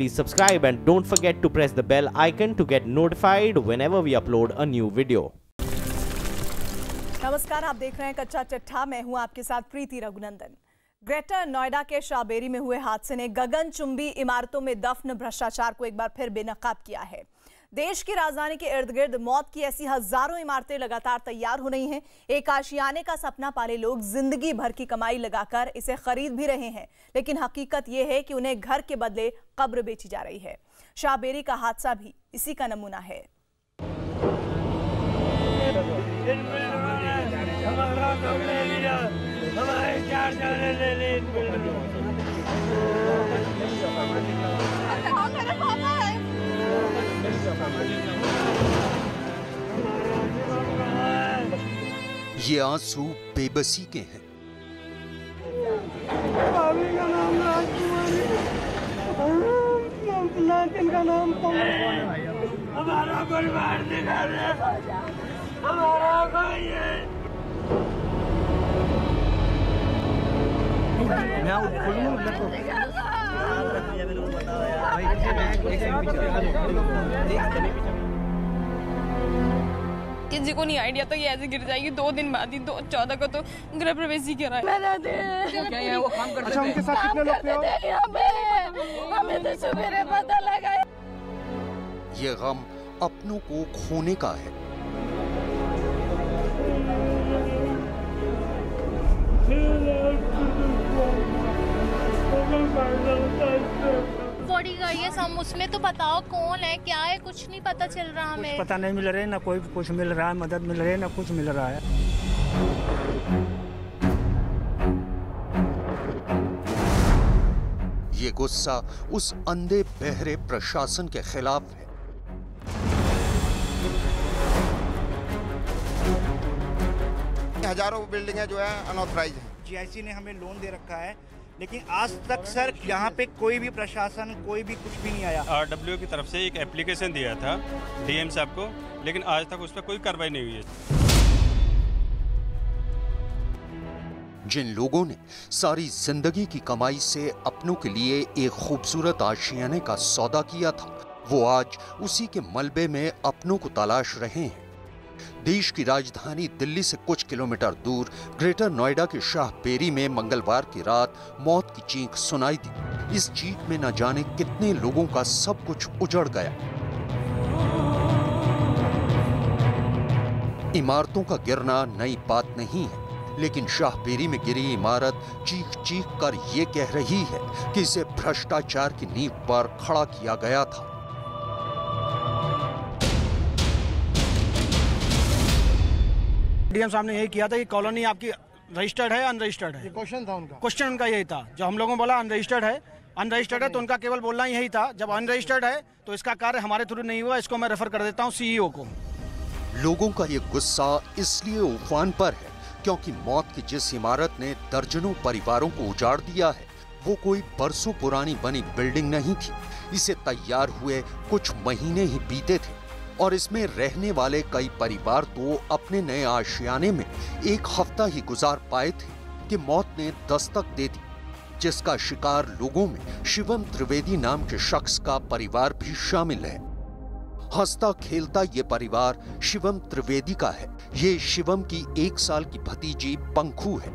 please subscribe and don't forget to press the bell icon to get notified whenever we upload a new video. नमस्कार, आप देख रहे हैं कच्चा चिट्ठा। मैं हूं आपके साथ प्रीति रघुनंदन। ग्रेटर नोएडा के शाहबेरी में हुए हादसे ने गगनचुंबी इमारतों में दफन भ्रष्टाचार को एक बार फिर बेनकाब किया है। देश की राजधानी के इर्द गिर्द मौत की ऐसी हजारों इमारतें लगातार तैयार हो रही हैं। एक आशियाने का सपना पाले लोग जिंदगी भर की कमाई लगाकर इसे खरीद भी रहे हैं, लेकिन हकीकत यह है कि उन्हें घर के बदले कब्र बेची जा रही है। शाहबेरी का हादसा भी इसी का नमूना है। ये आंसू बेबसी के हैं। का नाम हमारा परिवार हमारा भाई है। किसी को नहीं आइडिया तो ये ऐसे गिर जाएगी। 2 दिन बाद ही 14 को तो गृह प्रवेश ही करा है। वो काम करते थे। उनके साथ कितने लोग थे? हमें तो सवेरे पता लगा। ये गम अपनों को खोने का है। बॉडी गई है सम, उसमें तो बताओ कौन है क्या है, कुछ नहीं पता चल रहा हमें। पता नहीं मिल रहा है, ना कोई कुछ मिल रहा है, मदद मिल रही है, ना कुछ मिल रहा है। ये गुस्सा उस अंधे बहरे प्रशासन के खिलाफ है। हजारों बिल्डिंगें जो है अनऑथराइज हैं। जीआईसी ने हमें लोन दे रखा है, लेकिन आज तक सर यहाँ पे कोई भी प्रशासन कोई भी कुछ भी नहीं आया। आरडब्ल्यू की तरफ से एक एप्लीकेशन दिया था डीएम साहब को, लेकिन आज तक उस पर कोई कार्रवाई नहीं हुई है। जिन लोगों ने सारी जिंदगी की कमाई से अपनों के लिए एक खूबसूरत आशियाने का सौदा किया था, वो आज उसी के मलबे में अपनों को तलाश रहे हैं। देश की राजधानी दिल्ली से कुछ किलोमीटर दूर ग्रेटर नोएडा के शाहबेरी में मंगलवार की रात मौत की चीख सुनाई दी। इस चीख में न जाने कितने लोगों का सब कुछ उजड़ गया। इमारतों का गिरना नई बात नहीं है, लेकिन शाहबेरी में गिरी इमारत चीख चीख कर ये कह रही है कि इसे भ्रष्टाचार की नींव पर खड़ा किया गया था। डीएम साहब ने यही किया था कि कॉलोनी आपकी रजिस्टर्ड है अनरजिस्टर्ड है। क्वेश्चन था उनका। क्वेश्चन उनका यही था। जब हम लोगों ने बोला अनरजिस्टर्ड है तो उनका केवल बोलना यही था। जब अनरजिस्टर्ड है तो इसका कार्य हमारे थ्रू नहीं हुआ, इसको मैं रेफर कर देता हूँ सीईओ को। लोगों का ये गुस्सा इसलिए उफान पर है क्योंकि मौत की जिस इमारत ने दर्जनों परिवारों को उजाड़ दिया है, वो कोई बरसों पुरानी बनी बिल्डिंग नहीं थी। इसे तैयार हुए कुछ महीने ही बीते थे और इसमें रहने वाले कई परिवार तो अपने नए आशियाने में एक हफ्ता ही गुजार पाए थे कि मौत ने दस्तक दे दी, जिसका शिकार लोगों में शिवम त्रिवेदी नाम के शख्स का परिवार भी शामिल है। हंसता खेलता ये परिवार शिवम त्रिवेदी का है। ये शिवम की 1 साल की भतीजी पंखू है,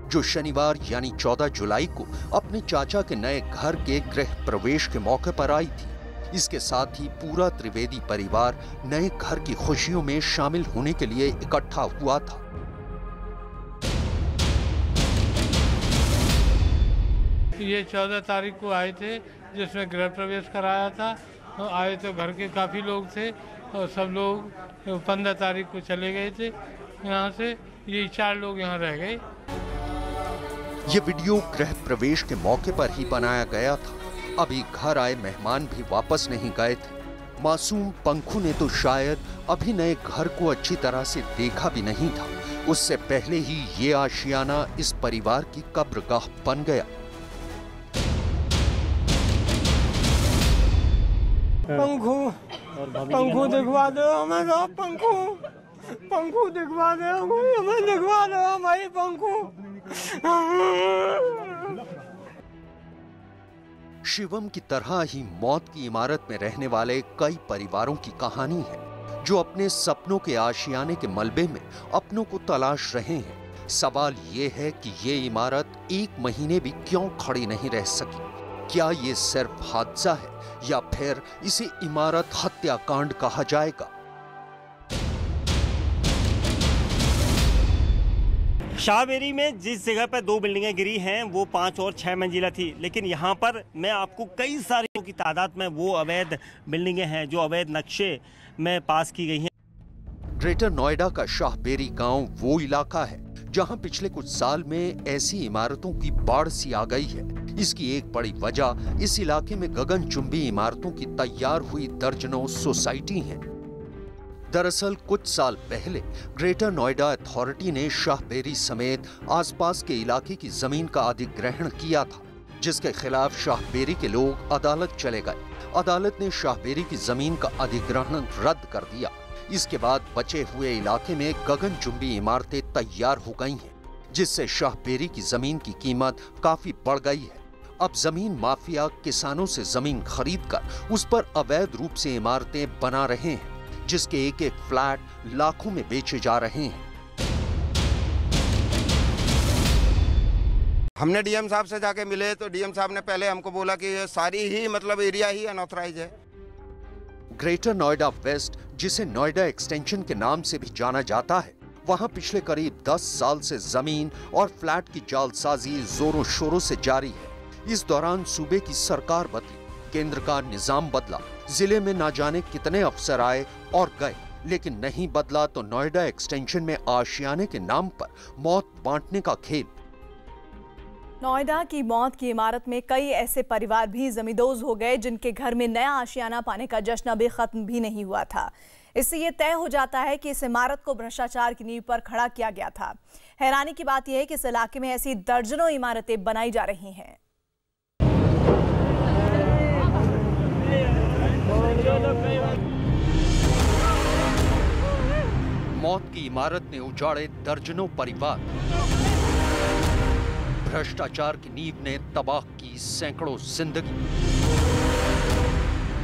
जो शनिवार यानी 14 जुलाई को अपने चाचा के नए घर के गृह प्रवेश के मौके पर आई थी। इसके साथ ही पूरा त्रिवेदी परिवार नए घर की खुशियों में शामिल होने के लिए इकट्ठा हुआ था। ये 14 तारीख को आए थे, जिसमें गृह प्रवेश कराया था। आए तो घर के काफी लोग थे और सब लोग 15 तारीख को चले गए थे यहाँ से। ये 4 लोग यहाँ रह गए। ये वीडियो गृह प्रवेश के मौके पर ही बनाया गया था। अभी घर आए मेहमान भी वापस नहीं गए थे। मासूम पंखू ने तो शायद अभी नए घर को अच्छी तरह से देखा भी नहीं था। उससे पहले ही ये आशियाना इस परिवार की कब्रगाह बन गया। पंखू दिखवा दो हमें, पंखू दिखवा दो हमें, दिखवा दो हमारी पंखू। शिवम की तरह ही मौत की इमारत में रहने वाले कई परिवारों की कहानी है, जो अपने सपनों के आशियाने के मलबे में अपनों को तलाश रहे हैं। सवाल ये है कि ये इमारत 1 महीने भी क्यों खड़ी नहीं रह सकी? क्या ये सिर्फ हादसा है या फिर इसे इमारत हत्याकांड कहा जाएगा? शाहबेरी में जिस जगह पर 2 बिल्डिंगें गिरी हैं वो 5 और 6 मंजिला थी, लेकिन यहाँ पर मैं आपको कई सारी की तादाद में वो अवैध बिल्डिंगें हैं जो अवैध नक्शे में पास की गई हैं। ग्रेटर नोएडा का शाहबेरी गांव वो इलाका है जहां पिछले कुछ साल में ऐसी इमारतों की बाढ़ सी आ गई है। इसकी एक बड़ी वजह इस इलाके में गगनचुंबी इमारतों की तैयार हुई दर्जनों सोसाइटी हैं। दरअसल कुछ साल पहले ग्रेटर नोएडा अथॉरिटी ने शाहबेरी समेत आसपास के इलाके की जमीन का अधिग्रहण किया था, जिसके खिलाफ शाहबेरी के लोग अदालत चले गए। अदालत ने शाहबेरी की जमीन का अधिग्रहण रद्द कर दिया। इसके बाद बचे हुए इलाके में गगनचुंबी इमारतें तैयार हो गई हैं, जिससे शाहबेरी की जमीन की कीमत काफी बढ़ गई है। अब जमीन माफिया किसानों से जमीन खरीदकर उस पर अवैध रूप से इमारतें बना रहे हैं, जिसके एक एक फ्लैट लाखों में बेचे जा रहे हैं। हमने डीएम साहब से जाके मिले तो डीएम साहब ने पहले हमको बोला कि ये सारी ही मतलब एरिया ही अनऑथराइज है। ग्रेटर नोएडा वेस्ट, जिसे नोएडा एक्सटेंशन के नाम से भी जाना जाता है, वहां पिछले करीब 10 साल से जमीन और फ्लैट की जालसाजी जोरों शोरों से जारी है। इस दौरान सूबे की सरकार बदली, केंद्र का निजाम बदला, जिले में ना जाने कितने अफसर आए और गए, लेकिन नहीं बदला तो नोएडा एक्सटेंशन में आशियाने के नाम पर मौत बांटने का खेल। नोएडा की मौत की इमारत में कई ऐसे परिवार भी जमींदोज हो गए जिनके घर में नया आशियाना पाने का जश्न अभी खत्म भी नहीं हुआ था। इससे ये तय हो जाता है कि इस इमारत को भ्रष्टाचार की नींव पर खड़ा किया गया था। हैरानी की बात यह है कि इस इलाके में ऐसी दर्जनों इमारतें बनाई जा रही हैं। मौत की इमारत ने उजाड़े दर्जनों परिवार। भ्रष्टाचार की नींव ने तबाह की सैकड़ों जिंदगी।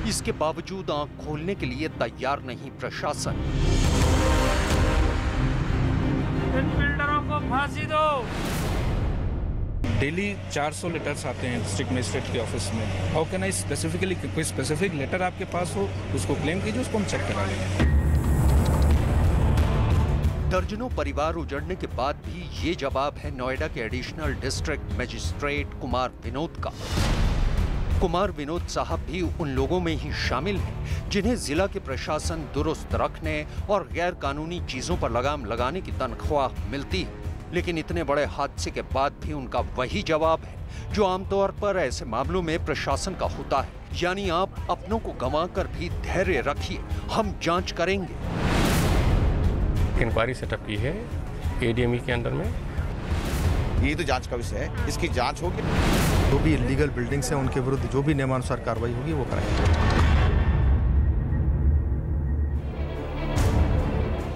इसके बावजूद आंख खोलने के लिए तैयार नहीं प्रशासन। इन बिल्डरों को फांसी दो। डेली 400 लेटर्स आते हैं डिस्ट्रिक्ट मजिस्ट्रेट के ऑफिस में। हाउ कैन आई स्पेसिफिकली, कोई स्पेसिफिक लेटर आपके पास हो उसको क्लेम कीजिए, उसको हम चेक करा लेंगे। दर्जनों परिवार उजड़ने के बाद भी ये जवाब है नोएडा के additional district magistrate Kumar Vinod का। कुमार विनोद साहब भी उन लोगों में ही शामिल हैं जिन्हें जिला के प्रशासन दुरुस्त रखने और गैर कानूनी चीजों पर लगाम लगाने की तनख्वाह मिलती है। लेकिन इतने बड़े हादसे के बाद भी उनका वही जवाब है जो आमतौर पर ऐसे मामलों में प्रशासन का होता है, यानी आप अपनों को गंवाकर भी धैर्य रखिए, हम जांच करेंगे। इंक्वायरी सेटअप की है एडीएमई के अंडर में। ये तो जांच का विषय है, इसकी जांच होगी। जो भी इलीगल बिल्डिंग्स हैं उनके विरुद्ध जो भी नियमानुसार कार्रवाई होगी वो कराएंगे।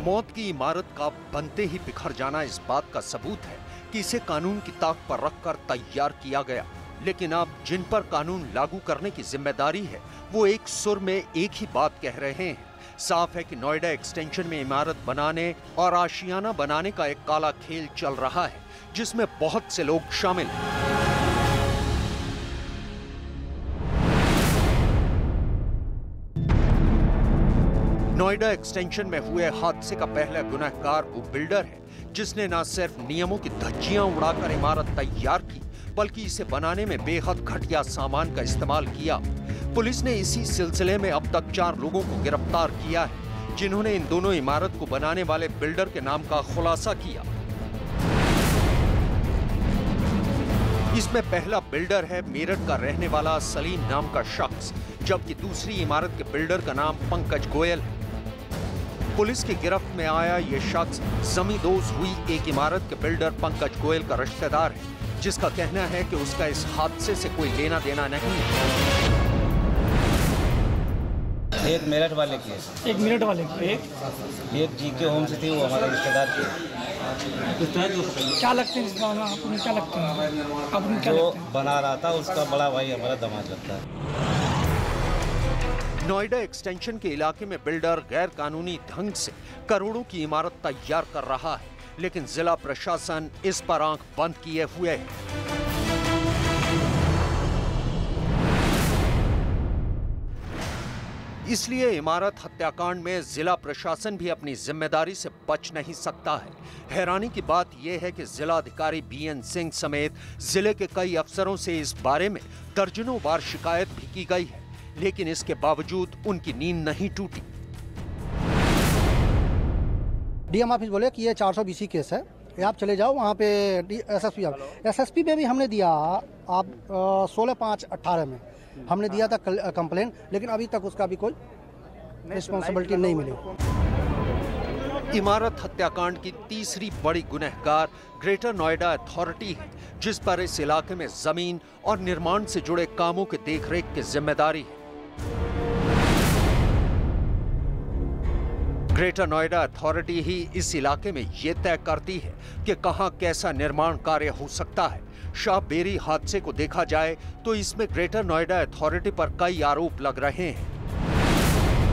मौत की इमारत का बनते ही बिखर जाना इस बात का सबूत है कि इसे कानून की ताक पर रखकर तैयार किया गया। लेकिन अब जिन पर कानून लागू करने की जिम्मेदारी है वो एक सुर में एक ही बात कह रहे हैं। साफ है कि नोएडा एक्सटेंशन में इमारत बनाने और आशियाना बनाने का एक काला खेल चल रहा है, जिसमें बहुत से लोग शामिल हैं। नोएडा एक्सटेंशन में हुए हादसे का पहला गुनहगार वो बिल्डर है जिसने न सिर्फ नियमों की धज्जियां उड़ाकर इमारत तैयार की, बल्कि इसे बनाने में बेहद घटिया सामान का इस्तेमाल किया। पुलिस ने इसी सिलसिले में अब तक 4 लोगों को गिरफ्तार किया है, जिन्होंने इन दोनों इमारत को बनाने वाले बिल्डर के नाम का खुलासा किया। इसमें पहला बिल्डर है मेरठ का रहने वाला सलीम नाम का शख्स, जबकि दूसरी इमारत के बिल्डर का नाम पंकज गोयल है। पुलिस की गिरफ्त में आया ये शख्स जमींदोज हुई एक इमारत के बिल्डर पंकज गोयल का रिश्तेदार है, जिसका कहना है कि उसका इस हादसे से कोई लेना देना नहीं है। एक मेरठ वाले की, एक मेरठ वाले की, एक जीके होम से थी, वो हमारे रिश्तेदार की। क्या लगते हैं इस बार आपको, क्या लगता है आपको, क्या जो लगता है? बना रहा था उसका बड़ा भाई हमारा दामाद लगता है। नोएडा एक्सटेंशन के इलाके में बिल्डर गैर कानूनी ढंग से करोड़ों की इमारत तैयार कर रहा है, लेकिन जिला प्रशासन इस पर आंख बंद किए हुए है। इसलिए इमारत हत्याकांड में जिला प्रशासन भी अपनी जिम्मेदारी से बच नहीं सकता है। हैरानी की बात यह है कि जिलाधिकारी बीएन सिंह समेत जिले के कई अफसरों से इस बारे में दर्जनों बार शिकायत भी की गई है, लेकिन इसके बावजूद उनकी नींद नहीं टूटी। डीएम ऑफिस बोले कि ये 420 केस है, आप चले जाओ वहाँ पे एसएसपी में भी हमने दिया। आप 16/5/18 में हमने दिया था कंप्लेन, लेकिन अभी तक उसका भी कोई रिस्पॉन्सिबिलिटी नहीं मिली। इमारत हत्याकांड की तीसरी बड़ी गुनहगार ग्रेटर नोएडा अथॉरिटी है, जिस पर इस इलाके में जमीन और निर्माण से जुड़े कामों के देखरेख की जिम्मेदारी है। ग्रेटर नोएडा अथॉरिटी ही इस इलाके में ये तय करती है कि कहां कैसा निर्माण कार्य हो सकता है। शाहबेरी हादसे को देखा जाए तो इसमें ग्रेटर नोएडा अथॉरिटी पर कई आरोप लग रहे हैं।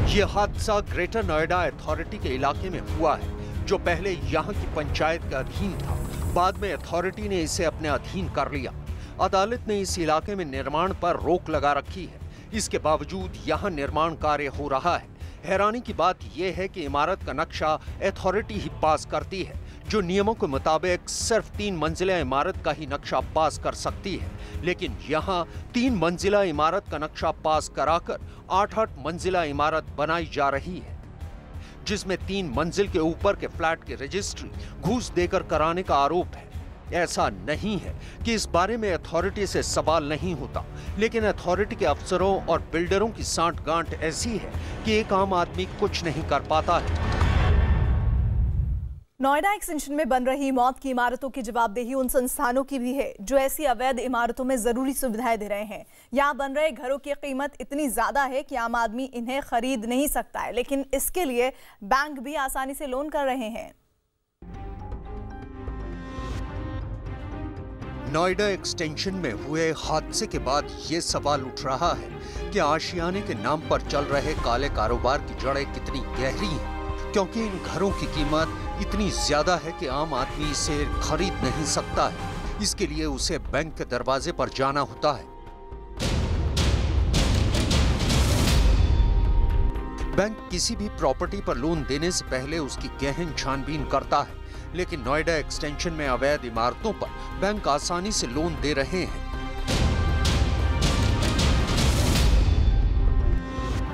यह हादसा ग्रेटर नोएडा अथॉरिटी के इलाके में हुआ है, जो पहले यहां की पंचायत के अधीन था। बाद में अथॉरिटी ने इसे अपने अधीन कर लिया। अदालत ने इस इलाके में निर्माण पर रोक लगा रखी है, इसके बावजूद यहां निर्माण कार्य हो रहा है। हैरानी की बात यह है कि इमारत का नक्शा अथॉरिटी ही पास करती है, जो नियमों के मुताबिक सिर्फ 3 मंजिला इमारत का ही नक्शा पास कर सकती है, लेकिन यहाँ 3 मंजिला इमारत का नक्शा पास कराकर 8-8 मंजिला इमारत बनाई जा रही है, जिसमें 3 मंजिल के ऊपर के फ्लैट की रजिस्ट्री घूस देकर कराने का आरोप है। ऐसा नहीं है कि इस बारे में अथॉरिटी से सवाल नहीं होता, लेकिन अथॉरिटी के अफसरों और बिल्डरों की सांठ-गांठ ऐसी है कि एक आम आदमी कुछ नहीं कर पाता है। नोएडा एक्सटेंशन में बन रही मौत की इमारतों की जवाबदेही उन संस्थानों की भी है जो ऐसी अवैध इमारतों में जरूरी सुविधाएं दे रहे हैं। यहाँ बन रहे घरों की कीमत इतनी ज्यादा है कि आम आदमी इन्हें खरीद नहीं सकता है, लेकिन इसके लिए बैंक भी आसानी से लोन कर रहे हैं। नोएडा एक्सटेंशन में हुए हादसे के बाद ये सवाल उठ रहा है कि आशियाने के नाम पर चल रहे काले कारोबार की जड़ें कितनी गहरी हैं, क्योंकि इन घरों की कीमत इतनी ज्यादा है कि आम आदमी इसे खरीद नहीं सकता है। इसके लिए उसे बैंक के दरवाजे पर जाना होता है। बैंक किसी भी प्रॉपर्टी पर लोन देने से पहले उसकी गहन छानबीन करता है, लेकिन नोएडा एक्सटेंशन में अवैध इमारतों पर बैंक आसानी से लोन दे रहे हैं।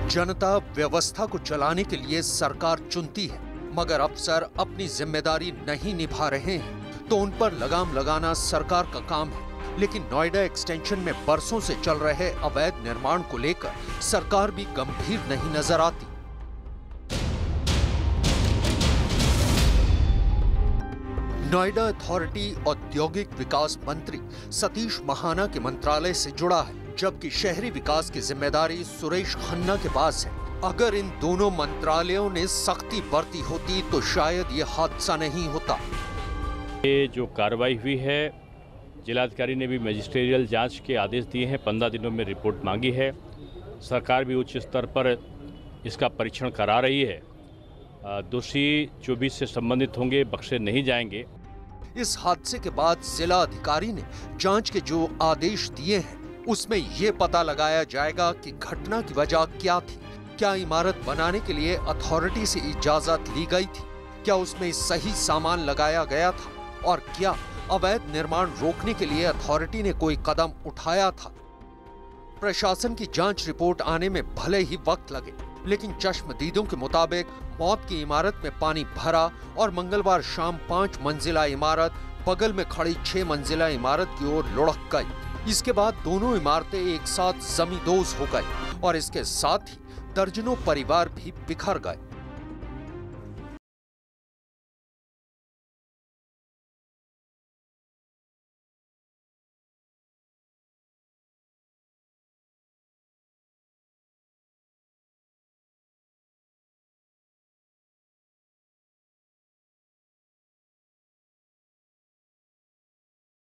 जनता व्यवस्था को चलाने के लिए सरकार चुनती है, मगर अफसर अपनी जिम्मेदारी नहीं निभा रहे हैं, तो उन पर लगाम लगाना सरकार का काम है। लेकिन नोएडा एक्सटेंशन में बरसों से चल रहे अवैध निर्माण को लेकर सरकार भी गंभीर नहीं नजर आती। नोएडा अथॉरिटी औद्योगिक विकास मंत्री सतीश महाना के मंत्रालय से जुड़ा है, जबकि शहरी विकास की जिम्मेदारी सुरेश खन्ना के पास है। अगर इन दोनों मंत्रालयों ने सख्ती बरती होती तो शायद ये हादसा नहीं होता। ये जो कार्रवाई हुई है, जिलाधिकारी ने भी मजिस्ट्रियल जांच के आदेश दिए हैं, 15 दिनों में रिपोर्ट मांगी है। सरकार भी उच्च स्तर पर इसका परीक्षण करा रही है। दोषी जो भी इससे संबंधित होंगे बख्शे नहीं जाएंगे। इस हादसे के बाद जिला अधिकारी ने जांच के जो आदेश दिए हैं उसमें ये पता लगाया जाएगा कि घटना की वजह क्या थी। क्या इमारत बनाने के लिए अथॉरिटी से इजाजत ली गई थी? क्या उसमें सही सामान लगाया गया था? और क्या अवैध निर्माण रोकने के लिए अथॉरिटी ने कोई कदम उठाया था? प्रशासन की जांच रिपोर्ट आने में भले ही वक्त लगे, लेकिन चश्मदीदों के मुताबिक मौत की इमारत में पानी भरा और मंगलवार शाम 5 मंजिला इमारत बगल में खड़ी 6 मंजिला इमारत की ओर लुढ़क गई। इसके बाद दोनों इमारतें एक साथ जमींदोज हो गई और इसके साथ ही दर्जनों परिवार भी बिखर गए।